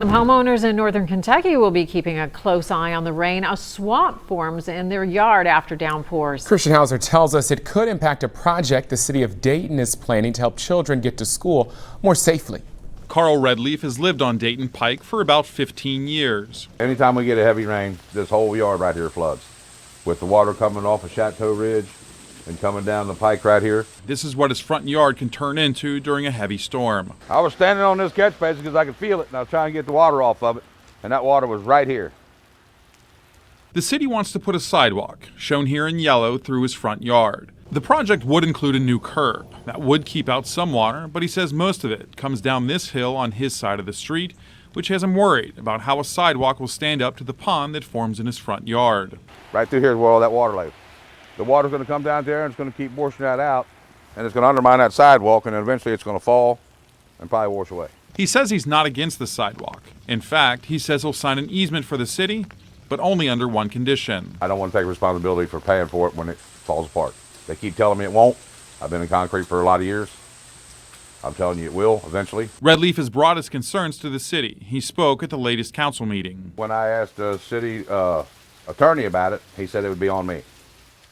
Some homeowners in northern Kentucky will be keeping a close eye on the rain. A swamp forms in their yard after downpours. Christian Hauser tells us it could impact a project the city of Dayton is planning to help children get to school more safely. Carl Redleaf has lived on Dayton Pike for about 15 years. Anytime we get a heavy rain, this whole yard right here floods. With the water coming off of Chateau Ridge and coming down the pike right here. This is what his front yard can turn into during a heavy storm. I was standing on this catch basin because I could feel it, and I was trying to get the water off of it, and that water was right here. The city wants to put a sidewalk, shown here in yellow, through his front yard. The project would include a new curb that would keep out some water, but he says most of it comes down this hill on his side of the street, which has him worried about how a sidewalk will stand up to the pond that forms in his front yard. Right through here is where all that water lays. The water's going to come down there and it's going to keep washing that out, and it's going to undermine that sidewalk, and then eventually it's going to fall and probably wash away. He says he's not against the sidewalk. In fact, he says he'll sign an easement for the city, but only under one condition. I don't want to take responsibility for paying for it when it falls apart. They keep telling me it won't. I've been in concrete for a lot of years. I'm telling you it will eventually. Redleaf has brought his concerns to the city. He spoke at the latest council meeting. When I asked the city attorney about it, he said it would be on me.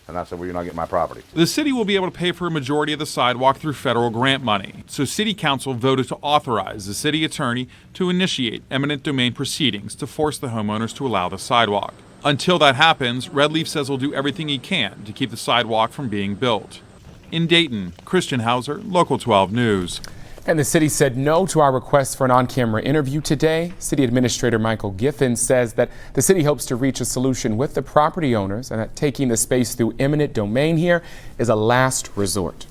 And I said, well, you're not getting my property. The city will be able to pay for a majority of the sidewalk through federal grant money. So city council voted to authorize the city attorney to initiate eminent domain proceedings to force the homeowners to allow the sidewalk. Until that happens, Redleaf says he'll do everything he can to keep the sidewalk from being built. In Dayton, Christian Hauser, Local 12 News. And the city said no to our request for an on-camera interview today. City Administrator Michael Giffen says that the city hopes to reach a solution with the property owners and that taking the space through eminent domain here is a last resort.